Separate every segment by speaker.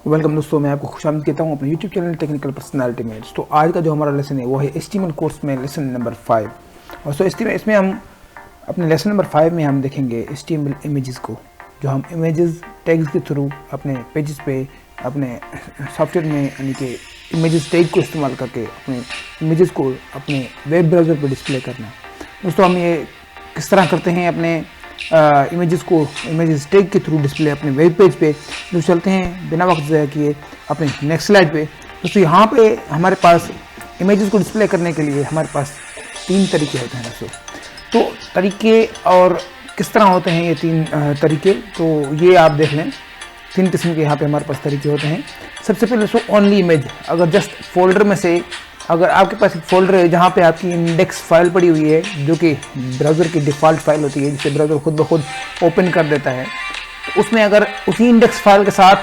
Speaker 1: Welcome दोस्तों, मैं आपको खुशामद कहता हूँ अपने यूट्यूब चैनल टेक्निकल पर्सनालिटी में। तो आज का जो हमारा लेसन है वो है HTML कोर्स में लेसन नंबर 5। और सो इसमें हम अपने लेसन नंबर 5 में हम देखेंगे HTML इमेजेस को, जो हम इमेजेस टैग्स के थ्रू अपने पेजेस पे अपने सॉफ्टवेयर में यानी कि इमेजेस टैग को इस्तेमाल करके अपने इमेजेस को अपने वेब ब्राउज़र पर डिस्प्ले करना। दोस्तों हम ये किस तरह करते हैं अपने इमेजेस टैग के थ्रू डिस्प्ले अपने वेब पेज पे। जो चलते हैं बिना वक्त ज़ाया किए अपने नेक्स्ट स्लाइड पे। दोस्तों यहाँ पे हमारे पास इमेजेस को डिस्प्ले करने के लिए हमारे पास 3 तरीके होते हैं दोस्तों। तो तरीके और किस तरह होते हैं ये 3 तरीके, तो ये आप देख लें। 3 किस्म के यहाँ पे हमारे पास तरीके होते हैं। सबसे पहले दोस्तों ओनली इमेज, अगर जस्ट फोल्डर में से अगर आपके पास एक फोल्डर है जहाँ पे आपकी इंडेक्स फाइल पड़ी हुई है, जो कि ब्राउज़र की डिफ़ॉल्ट फाइल होती है जिसे ब्राउज़र खुद ब खुद ओपन कर देता है, तो उसमें अगर उसी इंडेक्स फाइल के साथ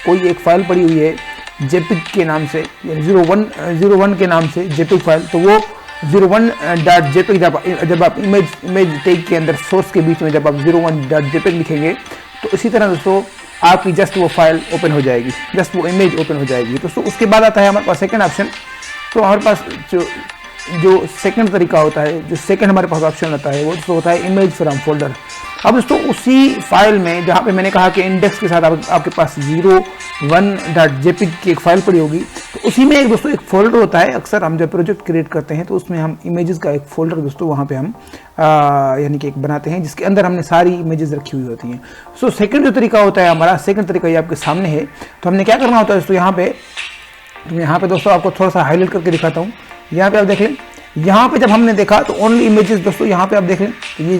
Speaker 1: कोई एक फ़ाइल पड़ी हुई है जेपिग के नाम से, 01 के नाम से जेपिग फाइल, तो वो 01.jpg जब आप इमेज टैग के अंदर सोर्स के बीच में जब आप 01.jpg लिखेंगे तो इसी तरह दोस्तों आपकी जस्ट वो फाइल ओपन हो जाएगी, जस्ट वो इमेज ओपन हो जाएगी। दोस्तों उसके बाद आता है हमारे पास सेकंड ऑप्शन। तो हमारे पास जो सेकंड तरीका होता है, जो सेकंड हमारे पास ऑप्शन आता है वो दोस्तों होता है इमेज फ्रॉम फोल्डर। अब दोस्तों उसी फाइल में जहाँ पे मैंने कहा कि इंडेक्स के साथ आपके पास 01.jpg की एक फाइल पड़ी होगी, तो उसी में एक दोस्तों एक फोल्डर होता है। अक्सर हम जब प्रोजेक्ट क्रिएट करते हैं तो उसमें हम इमेजेस का एक फोल्डर दोस्तों वहाँ पे हम यानी कि एक बनाते हैं जिसके अंदर हमने सारी इमेजेस रखी हुई होती हैं। सो सेकंड जो तरीका होता है हमारा, सेकंड तरीका ये आपके सामने है। तो हमने क्या करना होता है दोस्तों, यहाँ पे दोस्तों आपको थोड़ा सा हाईलाइट करके दिखाता हूँ। यहाँ पे आप देख लें, यहाँ पे जब हमने देखा तो ओनली इमेजेस दोस्तों यहाँ पे आप देख लें, तो ये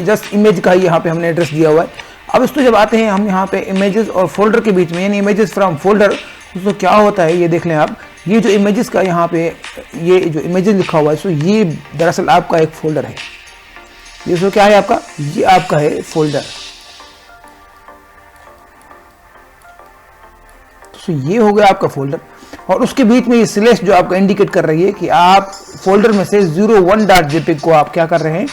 Speaker 1: जस्ट इमेज का ही यहाँ पे हमने एड्रेस दिया हुआ है। अब दोस्तों जब आते हैं हम यहाँ पे इमेजेस और फोल्डर के बीच में, यानी इमेजेस फ्रॉम फोल्डर, दोस्तों क्या होता है ये देख लें आप। ये जो इमेजेस का यहाँ पे ये जो इमेजेस लिखा हुआ है, तो ये दरअसल आपका एक फोल्डर है। ये दोस्तों क्या है आपका, ये आपका है फोल्डर। तो ये हो गया आपका फोल्डर, और उसके बीच में ये स्लैश जो आपको इंडिकेट कर रही है कि आप फोल्डर में से 01.jpg को आप क्या कर रहे हैं,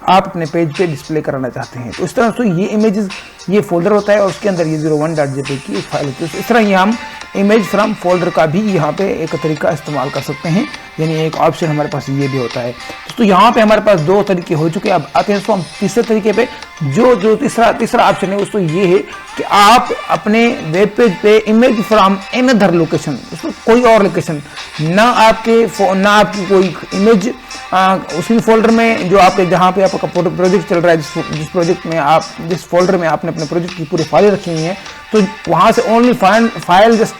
Speaker 1: आप अपने पेज पे डिस्प्ले कराना चाहते हैं। तो इस तरह से ये इमेजेस, ये फोल्डर होता है और उसके अंदर ये 01.jpg की एक फाइल होती है। तो इस तरह ये हम इमेज फ्रॉम फोल्डर का भी यहाँ पे एक तरीका इस्तेमाल कर सकते हैं, यानी एक ऑप्शन हमारे पास ये भी होता है। तो यहाँ पे हमारे पास 2 तरीके हो चुके हैं। अब आते हैं दोस्तों हम तीसरे तरीके पे। जो तीसरा ऑप्शन है दोस्तों ये है कि आप अपने वेब पेज पे इमेज फ्रॉम अनदर लोकेशन, दोस्तों कोई और लोकेशन, ना आपकी कोई इमेज उसी फोल्डर में जो आपके जहाँ पे आपका प्रोजेक्ट चल रहा है, जिस फोल्डर में आपने अपने प्रोजेक्ट की पूरी फाइलें रखी हुई हैं, तो वहाँ से ओनली फाइल जस्ट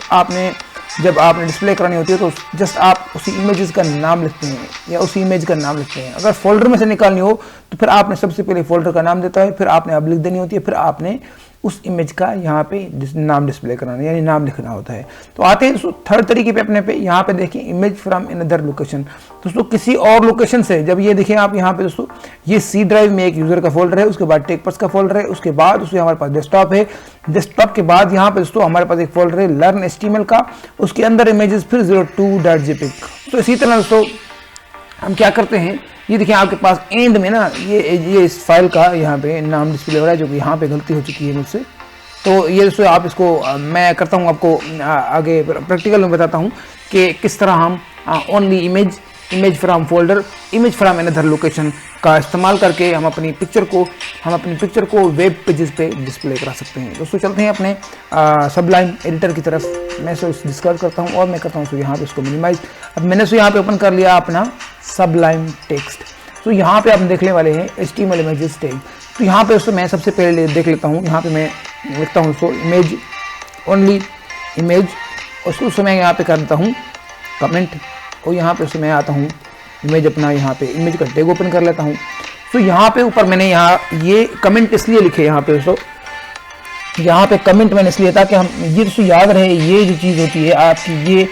Speaker 1: जब आपने डिस्प्ले करानी होती है तो जस्ट आप उसी इमेजेस का नाम लिखते हैं या उसी इमेज का नाम लिखते हैं। अगर फोल्डर में से निकालनी हो तो फिर आपने सबसे पहले फोल्डर का नाम देता है, फिर आपने अब लिख देनी होती है, फिर आपने उस इमेज का यहाँ पे नाम डिस्प्ले कराना यानी नाम लिखना होता है। तो आते हैं दोस्तों थर्ड तरीके पे अपने पे। यहाँ पे देखिए इमेज फ्रॉम अनदर लोकेशन, दोस्तों किसी और लोकेशन से। जब ये देखिए आप यहाँ पे दोस्तों, ये सी ड्राइव में एक यूजर का फोल्डर है, उसके बाद टेकपर्स का फोल्डर है, उसके बाद उसमें हमारे पास डेस्कटॉप है, डेस्कटॉप के बाद यहाँ पे दोस्तों हमारे पास एक फोल्डर है लर्न HTML का, उसके अंदर इमेजेस, फिर 02.jpg। तो इसी तरह दोस्तों हम क्या करते हैं, ये देखिए आपके पास एंड में ना ये इस फाइल का यहाँ पे नाम डिस्प्ले हो रहा है, जो कि यहाँ पे गलती हो चुकी है मुझसे। तो ये दोस्तों आप इसको मैं करता हूँ, आपको आगे प्रैक्टिकल में बताता हूँ कि किस तरह हम only image from folder, image from another location का इस्तेमाल करके हम अपनी पिक्चर को वेब पेजेस पे डिस्प्ले करा सकते हैं। दोस्तों चलते हैं अपने सबलाइम एडिटर की तरफ। मैं इसको डिस्कवर करता हूँ और मैं करता हूँ यहाँ पे इसको मिनिमाइज। अब मैंने इसको यहाँ पे ओपन कर लिया अपना सबलाइम टेक्स्ट। तो यहाँ पे आप देखने वाले हैं HTML इमेजेस टैग। तो यहाँ पे दोस्तों मैं सबसे पहले देख लेता हूँ, यहाँ पे मैं लिखता हूँ उसको इमेज, ओनली इमेज, उसको मैं यहाँ पे कर देता हूँ कमेंट, और यहाँ पे उसमें मैं आता हूँ इमेज, अपना यहाँ पे इमेज का टैग ओपन कर लेता हूँ। तो यहाँ पे ऊपर मैंने ये कमेंट इसलिए लिखे यहाँ पे दोस्तों, यहाँ पे कमेंट मैंने इसलिए ताकि हम ये दोस्तों याद रहे, ये जो चीज़ होती है आपकी ये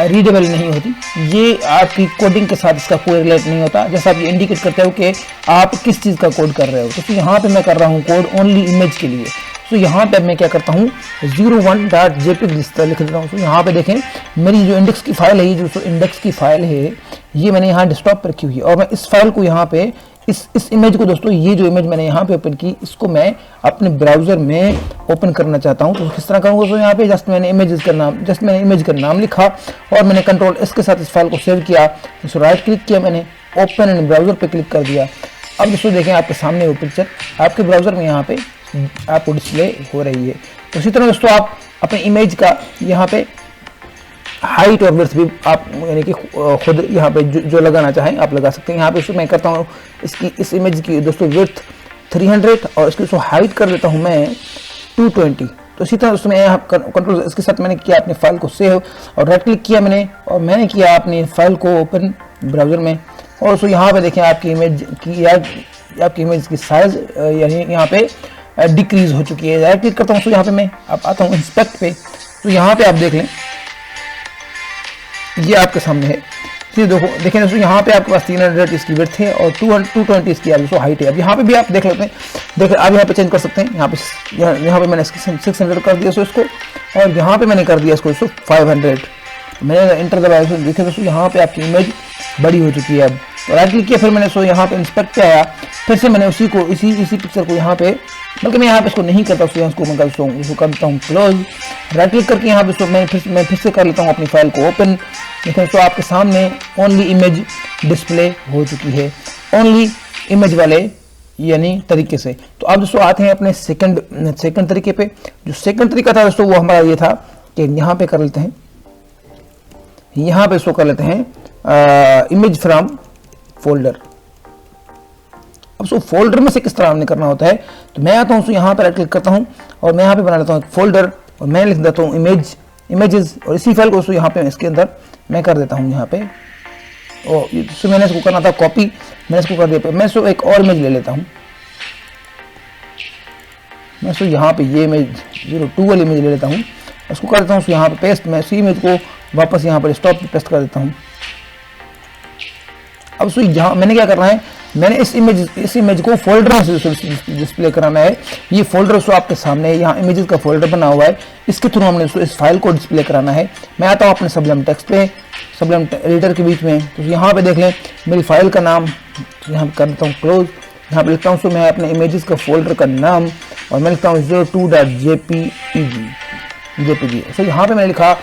Speaker 1: रीडेबल नहीं होती, ये आपकी कोडिंग के साथ इसका कोई रिलेट नहीं होता। जैसा आप ये इंडिकेट करते हो कि आप किस चीज़ का कोड कर रहे हो। तो यहाँ पे मैं कर रहा हूँ कोड ओनली इमेज के लिए। तो यहाँ पे मैं क्या करता हूँ 01.jpg लिख देता हूँ। तो यहाँ पे देखें मेरी जो इंडेक्स की फाइल है, ये जो इंडेक्स की फाइल है ये मैंने यहाँ डेस्कटॉप पर रखी हुई है, और मैं इस फाइल को यहाँ पे इस इमेज को दोस्तों, ये जो इमेज मैंने यहाँ पे ओपन की, इसको मैं अपने ब्राउजर में ओपन करना चाहता हूँ। तो किस तरह करूँगा? तो यहाँ पे जस्ट मैंने इमेज का नाम लिखा और मैंने कंट्रोल एस के साथ इस फाइल को सेव किया। इसको राइट क्लिक किया, मैंने ओपन इन ब्राउजर पे क्लिक कर दिया। अब दोस्तों देखें आपके सामने वो पिक्चर आपके ब्राउजर में यहाँ पे आपको डिस्प्ले हो रही है। तो इसी तरह दोस्तों आप अपने इमेज का यहाँ पे हाइट और विड्थ भी आप यानी कि खुद यहाँ पे जो लगाना चाहें आप लगा सकते हैं। यहाँ पे मैं करता हूँ इस इमेज की दोस्तों विड्थ 300 और इसकी हाइट कर देता हूँ मैं 220। तो इसी तरह दोस्तों मैं यहाँ कंट्रोल इसके साथ मैंने किया अपने फाइल को सेव और राइट क्लिक किया मैंने किया अपनी फाइल को ओपन ब्राउजर में। और दोस्तों यहाँ पे देखें आपकी इमेज की साइज यानी यहाँ पे डिक्रीज हो चुकी है। राइट क्लिक करता हूँ, तो यहाँ पे मैं आता हूँ इंस्पेक्ट पे। तो यहाँ पे आप देख लें, ये आपके सामने है। फिर देखो देखें दोस्तों, यहाँ पे आपके पास 300 इसकी विड्थ है और 220 इसकी दोस्तों हाइट है। अब यहाँ पे भी आप देख लेते हैं, देखिए आप यहाँ पे चेंज कर सकते हैं। यहाँ पे मैंने 600 कर दिया इसको, और यहाँ पे मैंने कर दिया इसको 500। मैंने इंटर दबाया। देखिए दोस्तों यहाँ पे आपकी इमेज बड़ी हो चुकी है। अब राइट क्लिक किया, फिर मैंने यहाँ पे इंस्पेक्ट पे आया, फिर से मैंने इसी पिक्चर को यहाँ पे, बल्कि मैं यहाँ पे इसको नहीं करता, इसको मैं कर देता हूँ क्लोज। राइट क्लिक करके यहाँ पे मैं फिर से कर लेता हूँ अपनी फाइल को ओपन। देखिए तो आपके सामने ओनली इमेज डिस्प्ले हो चुकी है, ओनली इमेज वाले यानी तरीके से। तो अब दोस्तों आते हैं अपने सेकंड तरीके पे। जो सेकंड तरीका था दोस्तों वो हमारा ये था कि यहाँ पे कर लेते हैं, यहाँ पे इसको कर लेते हैं इमेज फ्रॉम फोल्डर। अब सो फोल्डर में से किस तरह हमने करना होता है, तो मैं आता हूँ यहाँ पे राइट क्लिक करता हूँ और मैं यहाँ पे बना लेता हूँ फोल्डर और मैं लिख देता हूँ इमेजेस, और इसी फाइल को यहाँ पे इसके अंदर मैं कर देता हूँ यहाँ पे। और इसको मैंने इसको करना था कॉपी, मैंने इसको कर दिया। मैं इसको एक और इमेज ले लेता हूँ, मैं इसको यहाँ पे ये इमेज 02 वाली इमेज ले लेता हूँ, इसको कर देता हूँ यहाँ पे पेस्ट। मैं इसी इमेज को वापस यहाँ पर स्टॉप पे पेस्ट कर देता हूँ। अब सो यहाँ मैंने क्या करना है, मैंने इस इमेज को फोल्डर से डिस्प्ले कराना है। ये फोल्डर सो आपके सामने है, यहाँ इमेजेस का फोल्डर बना हुआ है, इसके थ्रू हमने इस फाइल को डिस्प्ले कराना है। मैं आता हूँ अपने सबलम टेक्स्ट पे, सबलम एडिटर के बीच में। तो यहाँ पे देख लें मेरी फाइल का नाम, यहाँ कर देता हूँ क्लोज। यहाँ पे लिखता हूँ सो मैं अपने इमेजेस का फोल्डर का नाम और मैं लिखता हूँ 02.jpg। सो यहाँ पे मैंने लिखा,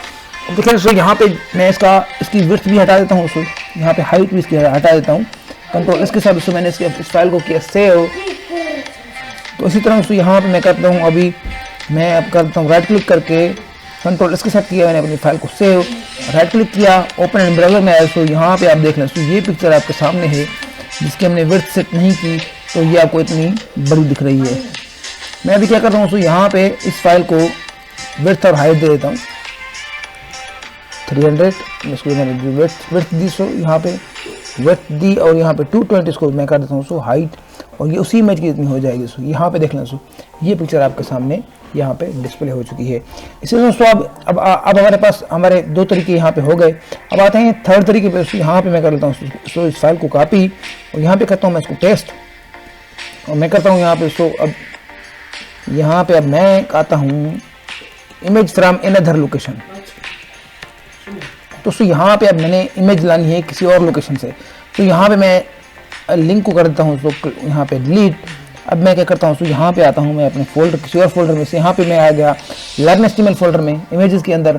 Speaker 1: देखिए दोस्तों यहाँ पे मैं इसकी विड्थ भी हटा देता हूँ, सो यहाँ पे हाइट भी इसकी हटा देता हूँ। कंट्रोल इसके साथ दोस्तों मैंने इस फाइल को किया सेव। तो इसी तरह दोस्तों यहाँ पे मैं करता हूँ, अभी मैं अब करता हूँ राइट क्लिक करके कंट्रोल इसके साथ किया मैंने अपनी फाइल को सेव, राइट क्लिक किया ओपन इन ब्राउजर में आया। सो यहाँ पे आप देख लें, तो ये पिक्चर आपके सामने है जिसकी हमने विड्थ सेट नहीं की, तो ये आपको इतनी बड़ी दिख रही है। मैं अभी क्या कर रहा हूँ, सो यहाँ पे इस फाइल को विड्थ और हाइट दे देता हूँ 300। इसको मैंने विड्थ दी, सो यहाँ पे विड्थ दी और यहाँ पे 220 इसको मैं कर देता हूँ सो हाइट, और ये उसी इमेज की इतनी हो जाएगी। सो यहाँ पे देख लें, सो ये पिक्चर आपके सामने यहाँ पे डिस्प्ले हो चुकी है। इसलिए दोस्तों अब हमारे पास हमारे दो तरीके यहाँ पे हो गए। अब आते हैं थर्ड तरीके पे। यहाँ पे मैं कर लेता हूँ सो इस फाइल को कॉपी और यहाँ पे करता हूँ मैं इसको पेस्ट, और मैं करता हूँ यहाँ पे सो अब यहाँ पे अब मैं आता हूँ इमेज फ्रॉम अनदर लोकेशन। तो सो यहाँ पे अब मैंने इमेज लानी है किसी और लोकेशन से, तो यहाँ पे मैं लिंक को कर देता हूँ, तो यहाँ पे डिलीट। अब मैं क्या करता हूँ, तो यहाँ पे आता हूँ मैं अपने फोल्डर किसी और फोल्डर में से, यहाँ पे मैं आ गया लर्न एचटीएमएल फोल्डर में इमेजेस के अंदर।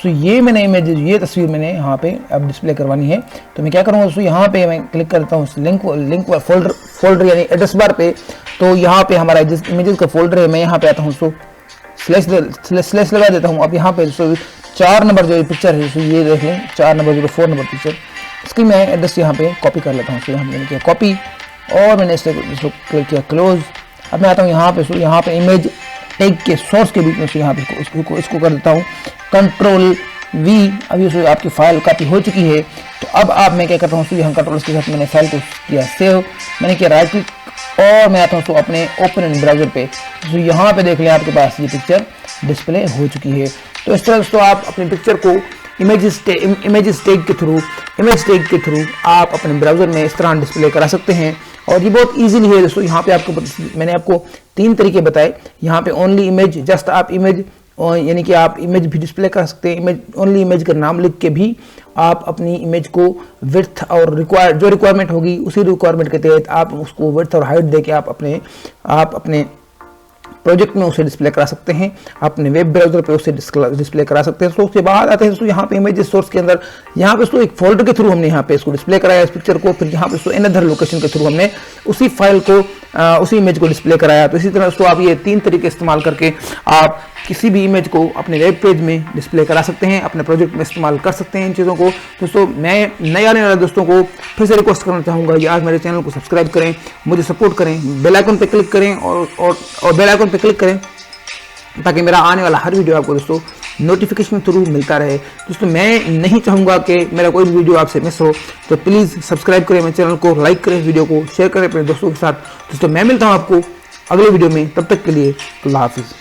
Speaker 1: तो ये मैंने इमेजेस, ये तस्वीर मैंने यहाँ पे अब डिस्प्ले करवानी है। तो मैं क्या करूँगा, तो यहाँ पे मैं क्लिक करता हूँ लिंक फोल्डर यानी एड्रेस बार पे। तो यहाँ पे हमारा जिस इमेजेस का फोल्डर है मैं यहाँ पे आता हूँ, सो स्लैश लगा देता हूँ। अब यहाँ पे 4 नंबर जो पिक्चर है, ये देख लें 4 नंबर 04 नंबर पिक्चर, इसकी मैं एड्रेस यहाँ पे कॉपी कर लेता हूँ। तो यहाँ मैंने किया कॉपी और मैंने इसको क्लिक किया क्लोज। अब मैं आता हूँ यहाँ पे इमेज टैग के सोर्स के बीच में, यहाँ पे इसको कर देता हूँ कंट्रोल V। अभी उसमें आपकी फाइल कॉपी हो चुकी है। तो अब आप मैं क्या करता हूँ, यहाँ कंट्रोल के साथ मैंने फाइल को किया सेव, मैंने किया राइट क्लिक और मैं आता हूँ तो अपने ओपन इन ब्राउजर पे। तो यहाँ पे देख लें आपके पास ये पिक्चर डिस्प्ले हो चुकी है। तो इस तरह दोस्तों आप अपने पिक्चर को इमेज टैग के थ्रू आप अपने ब्राउजर में इस तरह डिस्प्ले करा सकते हैं, और ये बहुत इजीली है दोस्तों। यहाँ पे मैंने आपको 3 तरीके बताए। यहाँ पे ओनली इमेज, जस्ट आप इमेज और यानी कि आप इमेज भी डिस्प्ले कर सकते हैं। इमेज ओनली इमेज का नाम लिख के भी आप अपनी इमेज को विड्थ और जो रिक्वायरमेंट होगी उसी रिक्वायरमेंट के तहत आप उसको विड्थ और हाइट देके आप अपने प्रोजेक्ट में उसे डिस्प्ले करा सकते हैं, अपने वेब ब्राउजर पे उसे डिस्प्ले करा सकते हैं। तो उसके बाद आते हैं दोस्तों यहाँ पे इमेज सोर्स के अंदर, यहाँ पे दोस्तों एक फोल्डर के थ्रू हमने यहाँ पे इसको डिस्प्ले कराया इस पिक्चर को, फिर यहाँ पे दोस्तों अनदर लोकेशन के थ्रू हमने उसी फाइल को उसी इमेज को डिस्प्ले कराया। तो इसी तरह दोस्तों आप ये 3 तरीके इस्तेमाल करके आप किसी भी इमेज को अपने वेब पेज में डिस्प्ले करा सकते हैं, अपने प्रोजेक्ट में इस्तेमाल कर सकते हैं इन चीज़ों को। दोस्तों मैं नए आने वाले दोस्तों को फिर से रिक्वेस्ट करना चाहूँगा कि आज मेरे चैनल को सब्सक्राइब करें, मुझे सपोर्ट करें, बेल आइकन पर क्लिक करें और बेल आइकन पर क्लिक करें ताकि मेरा आने वाला हर वीडियो आपको दोस्तों नोटिफिकेशन थ्रू मिलता रहे। दोस्तों मैं नहीं चाहूँगा कि मेरा कोई भी वीडियो आपसे मिस हो, तो प्लीज़ सब्सक्राइब करें मेरे चैनल को, लाइक करें, वीडियो को शेयर करें अपने दोस्तों के साथ। दोस्तों मैं मिलता हूँ आपको अगले वीडियो में, तब तक के लिए अल्लाह हाफिज़।